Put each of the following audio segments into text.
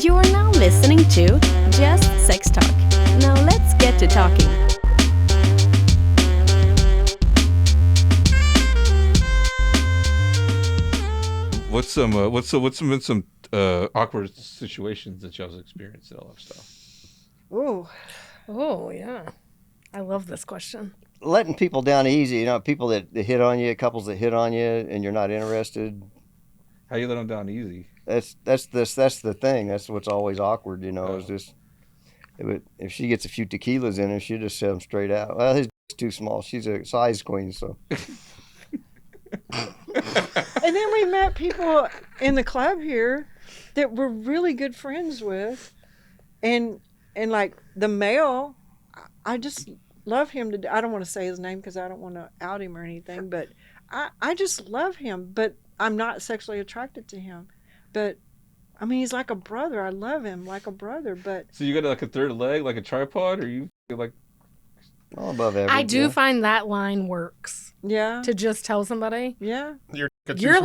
You're now listening to Just Sex Talk. Now let's get to talking. What's some awkward situations that y'all's experienced in all that stuff? Oh yeah, I love this question. Letting people down easy, people that hit on you, couples that hit on you, and you're not interested. How you let them down easy? That's the thing. That's what's always awkward, Is just if she gets a few tequilas in her, she'll just set them straight out. Well, his is too small. She's a size queen, so. And then we met people in the club here that we're really good friends with, and like the male, I just love him I don't want to say his name because I don't want to out him or anything, but I just love him, but I'm not sexually attracted to him. But I mean, he's like a brother. I love him like a brother. But so you got like a third leg, like a tripod, or you like all above average? I do find that line works. Yeah. To just tell somebody. Yeah. You're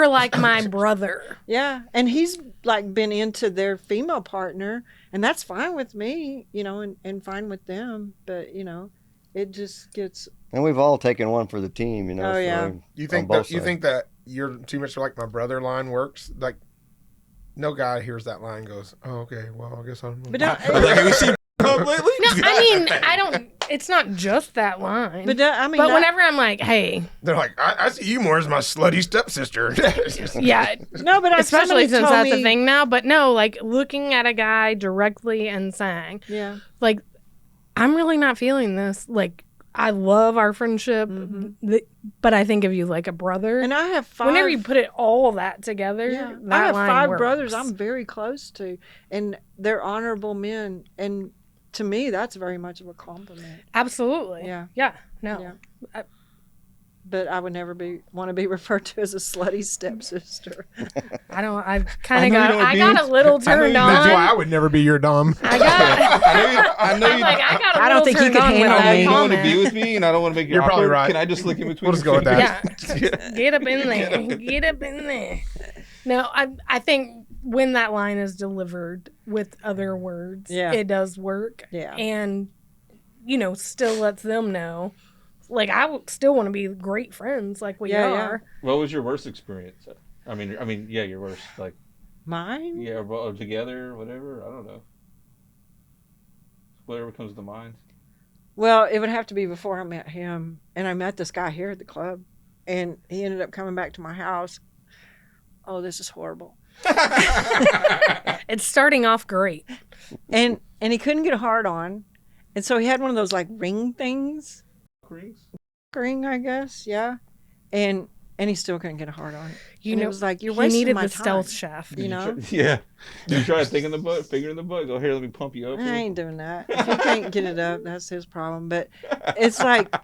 like my brother. Yeah, and he's like been into their female partner, and that's fine with me, and fine with them. But it just gets. And we've all taken one for the team, Oh yeah. You think that you're too much like my brother line works? Like, no guy hears that line and goes, "Oh, okay. Well, I guess I'm." But have we seen lately? No, I mean I don't. It's not just that line. But whenever I'm like, hey, they're like, I see you more as my slutty stepsister. yeah, no, but especially since that's a thing now. But no, like looking at a guy directly and saying, yeah, like, I'm really not feeling this. Like, I love our friendship, but I think of you like a brother. And I have 5. Whenever you put it all that together, yeah, that I have line 5 works. brothers I'm very close to, and they're honorable men, and to me, that's very much of a compliment. Absolutely. Yeah. Yeah. No. Yeah. But I would never want to be referred to as a slutty stepsister. I got a little turned on. That's why I would never be your dom. I don't think you could handle me. You don't want to be with me, and I don't want to make you You're awkward. probably right. Can I just look in between? We'll just go with that. Yeah. Get up in there. Get up in there. No, I think when that line is delivered with other words, it does work. Yeah. And, still lets them know. Like, I would still want to be great friends like we are. What was your worst experience? I mean, yeah, your worst. Like, mine? Yeah, or together, whatever. I don't know. Whatever comes to mind. Well, it would have to be before I met him. And I met this guy here at the club. And he ended up coming back to my house. Oh, this is horrible. It's starting off great. And he couldn't get a hard on. And so he had one of those like ring things. Ring, I guess, yeah. And he still couldn't get a hard on. It was like, you're wasting needed my the time. stealth shaft. Yeah. You try finger in the butt. Go here, let me pump you up. I ain't doing that. If he can't get it up, that's his problem. But it's like,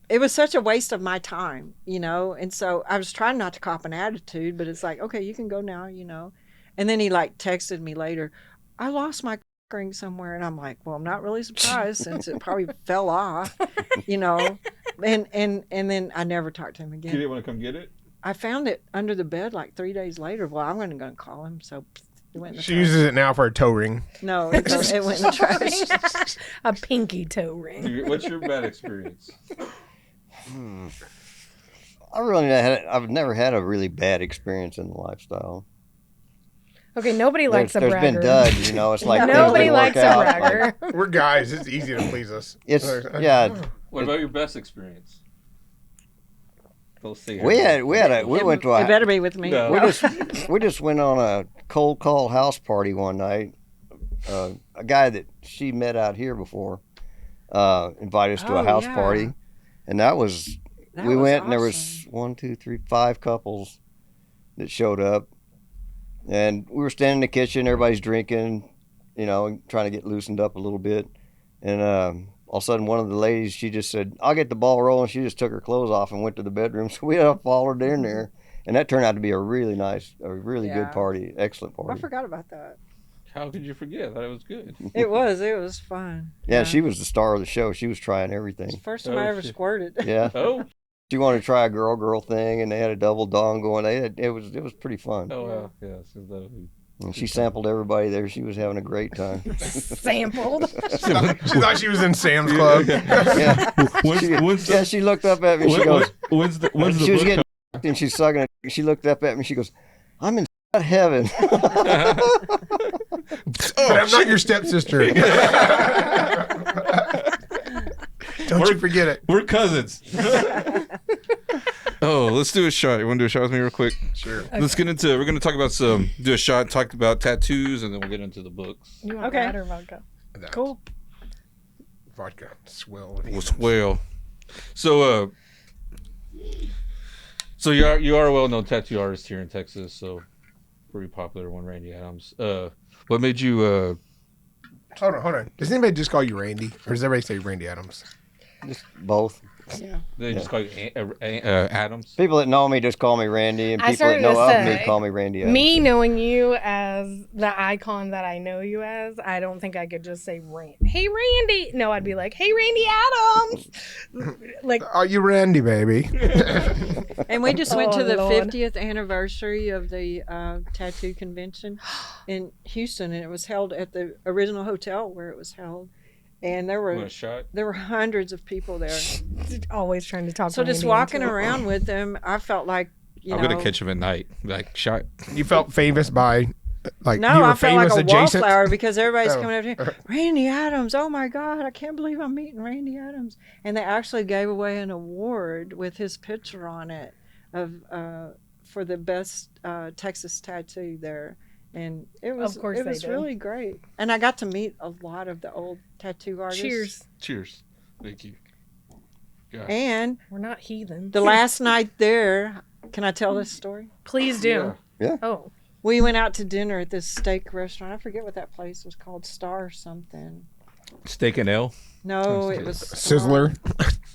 it was such a waste of my time, And so I was trying not to cop an attitude, but it's like, okay, you can go now, And then he like texted me later, I lost my ring somewhere, and I'm like, well, I'm not really surprised since it probably fell off, And then I never talked to him again. You didn't want to come get it? I found it under the bed like 3 days later. Well, I'm going to call him, so it went in the She trash. uses it now for a toe ring. No, it went in the trash. A pinky toe ring. What's your bad experience? I've never had a really bad experience in the lifestyle. Okay, nobody likes a bragger. There's been duds, It's like nobody likes a out, bragger. Like, we're guys. It's easy to please us. What about your best experience? We went to It better be with me. No. we just went on a cold call house party one night. A guy that she met out here before invited us to a house party, and we went awesome. and there was 1, 2, 3, 5 couples that showed up. And we were standing in the kitchen, everybody's drinking, trying to get loosened up a little bit. And all of a sudden, one of the ladies, she just said, I'll get the ball rolling. She just took her clothes off and went to the bedroom. So we all followed her in there. And that turned out to be a really good party, excellent party. I forgot about that. How could you forget? I thought it was good. It was fun. Yeah, she was the star of the show. She was trying everything. It's the first time I ever squirted. Yeah. Oh. She wanted to try a girl thing, and they had a double dong going. It was pretty fun. Oh, wow. Yeah. And she sampled everybody there. She was having a great time. Sampled. She thought she was in Sam's Club. Yeah. She looked up at me. She goes, when's the she was book getting and she's sucking it. She looked up at me. She goes, I'm in heaven. But I'm not your stepsister. Don't you forget it. We're cousins. Oh, let's do a shot. You want to do a shot with me real quick? Sure. Okay. Let's get into. We're gonna talk about do a shot. Talk about tattoos, and then we'll get into the books. You want Okay. that or vodka? That Cool. Vodka. Swell. We'll swell. So, you are a well-known tattoo artist here in Texas. So, pretty popular one, Randy Adams. What made you? Hold on. Does anybody just call you Randy? Or does everybody say Randy Adams? Just both. Yeah. They just call you Adams. People that know me just call me Randy, and I people that started know to of me say, call me Randy. Adams. Me knowing you as the icon that I know you as, I don't think I could just say Hey Randy. No, I'd be like, hey Randy Adams. Like, Are you Randy, baby? And we just went Oh, to the Lord. 50th anniversary of the tattoo convention in Houston, and it was held at the original hotel where it was held. And there Want were a shot? hundreds of people there. always trying to talk. So just Randy walking into it. around with them, I felt like I'm gonna catch him at night. Like shot. You felt famous by, like, No, you were I felt like famous a adjacent? wallflower because everybody's Oh. coming up to me. Randy Adams, oh my God, I can't believe I'm meeting Randy Adams. And they actually gave away an award with his picture on it for the best Texas tattoo there. And it was, Of course it they was did. really great. And I got to meet a lot of the old tattoo artists. Cheers. Cheers. Thank you. God. And We're not heathens. the last night there, can I tell this story? Please do. Yeah. Oh. We went out to dinner at this steak restaurant. I forget what that place was called, Star something. Steak and ale. No, it was Sizzler.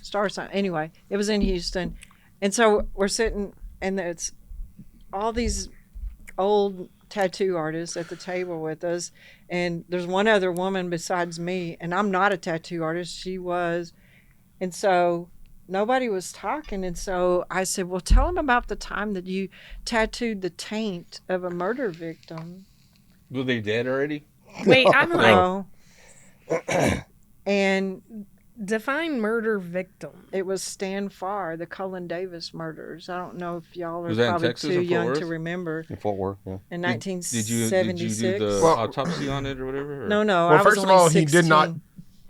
Star something. Anyway, it was in Houston. And so we're sitting, and it's all these old tattoo artists at the table with us. And there's one other woman besides me, and I'm not a tattoo artist. She was. And so nobody was talking. And so I said, well, tell them about the time that you tattooed the taint of a murder victim. Were they dead already? Wait, I'm like, No. And define murder victim. it was Stan Farr, the Cullen Davis murders. I don't know if y'all are Was that in probably Texas too or Fort young Worth? to remember. In Fort Worth, yeah. In Did you 1976. do the Well- autopsy on it or whatever? Or? No, I Well, was first of only all, he did not 16.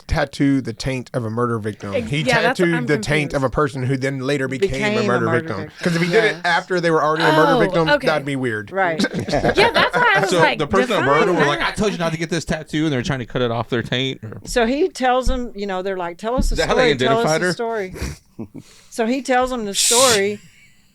tattoo the taint of a murder victim. He Yeah, that's- tattooed I'm the taint confused. of a person who then later became a Became murder victim. Because if he did it Yes. after they were already a murder Oh, victim, okay. that'd be weird. Right. Yeah, that's why I was So like, the person that define murdered were that. like, I told you not to get this tattoo, and they're trying to cut it off their taint. Or... So he tells them, they're like, tell us the Is that how they story. Tell us identified the her? story. So he tells them the story.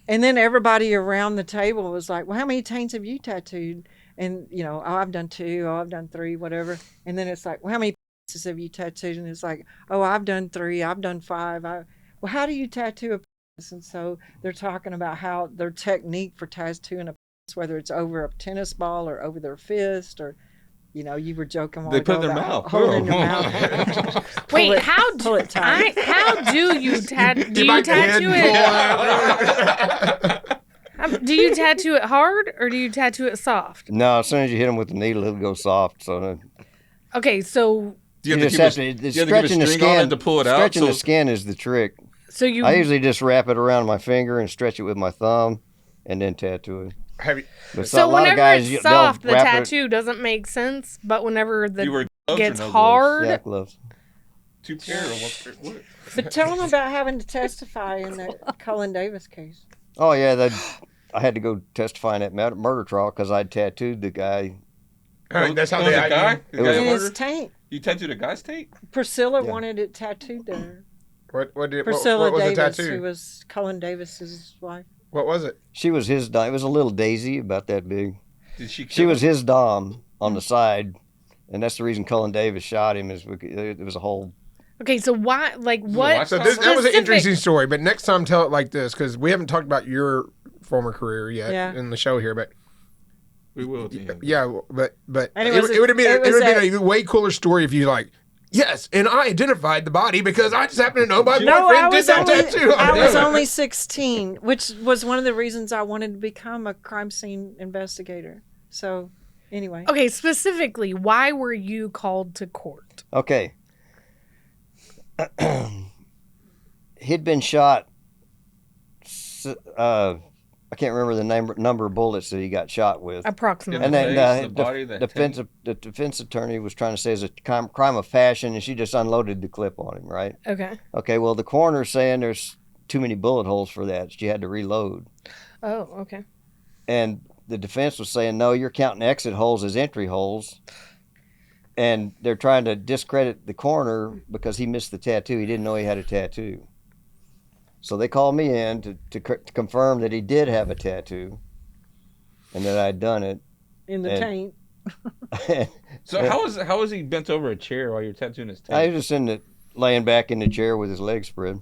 And then everybody around the table was like, well, how many taints have you tattooed? And, oh, I've done 2. Oh, I've done 3, whatever. And then it's like, well, how many pieces have you tattooed? And it's like, oh, I've done 3. I've done 5. Well, how do you tattoo a penis? And so they're talking about how their technique for tattooing a penis, whether it's over a tennis ball or over their fist or, you were joking while They put it in ago their about mouth. Hold it in your Oh. mouth. Wait, Pull it- how pull it tight. how do you tattoo? Do you bite the head tattoo and it? Do you tattoo it hard or do you tattoo it soft? No, as soon as you hit him with the needle, it'll go soft. So Okay, so Do you you have to just keep have to. you have to give a Stretching the string on skin it to pull it out? Stretching So the skin is the trick. you I usually just wrap it around my finger and stretch it with my thumb, and then tattoo it. Have you, But so a lot of whenever guys, it's they'll soft, the wrap it- tattoo doesn't make sense. But whenever you wear the gloves gets or no hard, Yeah, gloves. gloves? 2 pair or 1 pair? What? But tell them about having to testify in the Cullen Davis case. Oh yeah, I had to go testify in that murder trial because I tattooed the guy. that's how Oh, they the had guy? you. The It guy was- that In his murdered? taint. You tattooed a guy's taint? Priscilla Yeah. wanted it tattooed there. What did Priscilla what was Davis, the tattoo? who was Cullen Davis's wife. What was it? She was his dom. It was a little daisy, about that big. Did she? She was his dom on the side, and that's the reason Cullen Davis shot him. Is because it was a whole. okay, so why? Like what? So that was an specific- interesting story. But next time, tell it like this, because we haven't talked about your former career yet Yeah. in the show here. But We will. Dan. yeah, but And it would have been it was a way cooler story if you like. Yes, and I identified the body because I just happen to know my No, boyfriend did that tattoo. I was only 16, which was one of the reasons I wanted to become a crime scene investigator. So, Anyway. Okay, specifically, why were you called to court? Okay. He'd been shot. I can't remember the number of bullets that he got shot with. Approximately. And then the defense attorney was trying to say it's a crime of passion, and she just unloaded the clip on him, right? Okay. Okay, well, the coroner's saying there's too many bullet holes for that. She had to reload. Oh, okay. And the defense was saying, no, you're counting exit holes as entry holes. And they're trying to discredit the coroner because he missed the tattoo. He didn't know he had a tattoo. So they called me in to confirm that he did have a tattoo and that I'd done it. In the taint. So how was he bent over a chair while you're tattooing his taint? I was just laying back in the chair with his legs spread.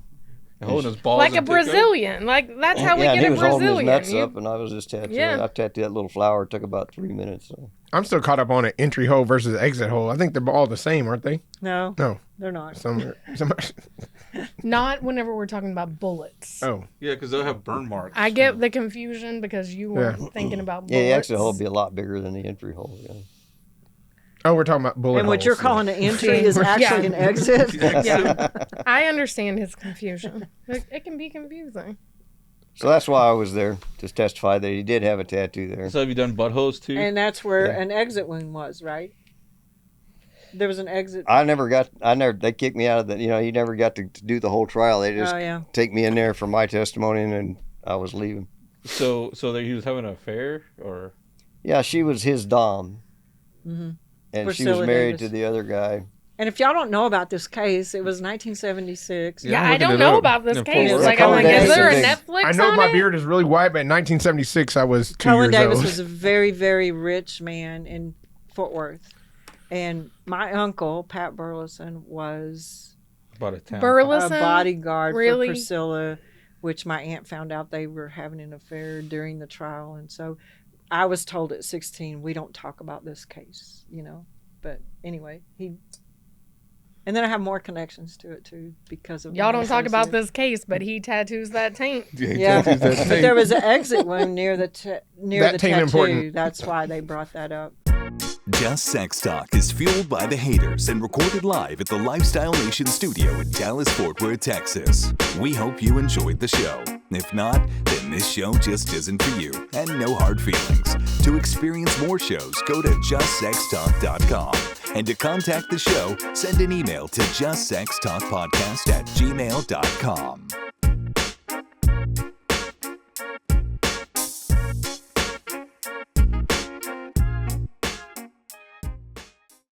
Holding his balls like a Brazilian. Like, that's how we and get he a was Brazilian. holding his nuts up, and I was just tattooing. Yeah. I tattooed that little flower. It took about 3 minutes. So. I'm still caught up on an entry hole versus exit hole. I think they're all the same, aren't they? No. No. They're not. Some Not whenever we're talking about bullets. Oh. Yeah, because they'll have burn marks. I get the confusion because you weren't thinking about bullets. Yeah, the exit hole would be a lot bigger than the entry hole. Yeah. Oh, we're talking about bullet And what holes, you're so. calling an entry is actually an exit. Yeah. I understand his confusion. It can be confusing. So that's why I was there to testify that he did have a tattoo there. So have you done buttholes too? And that's where an exit wound was, right? There was an exit. They kicked me out of the, you never got to do the whole trial. They just take me in there for my testimony, and then I was leaving. So he was having an affair, or? Yeah, she was his dom. Mm-hmm. And Priscilla she was married Davis. to the other guy. And if y'all don't know about this case, it was 1976. Yeah, I don't know about this case. pull it Like, up. I'm like, is there a Davis. Netflix I know on my it? beard is really white, but in 1976 I was 2 Colin years Davis old. was a very, very rich man in Fort Worth. And my uncle, Pat Burleson, was About a town. Burleson? a bodyguard Really? for Priscilla, which my aunt found out they were having an affair during the trial. And so I was told at 16, we don't talk about this case, But anyway, and then I have more connections to it too because of Y'all don't talk about associate. this case, but he tattoos that taint. Yeah, but there was an exit wound near the That tattoo. taint important. That's why they brought that up. Just Sex Talk is fueled by the haters and recorded live at the Lifestyle Nation studio in Dallas-Fort Worth, Texas. We hope you enjoyed the show. If not, then this show just isn't for you, and no hard feelings. To experience more shows, go to JustSexTalk.com. And to contact the show, send an email to JustSexTalkPodcast@gmail.com.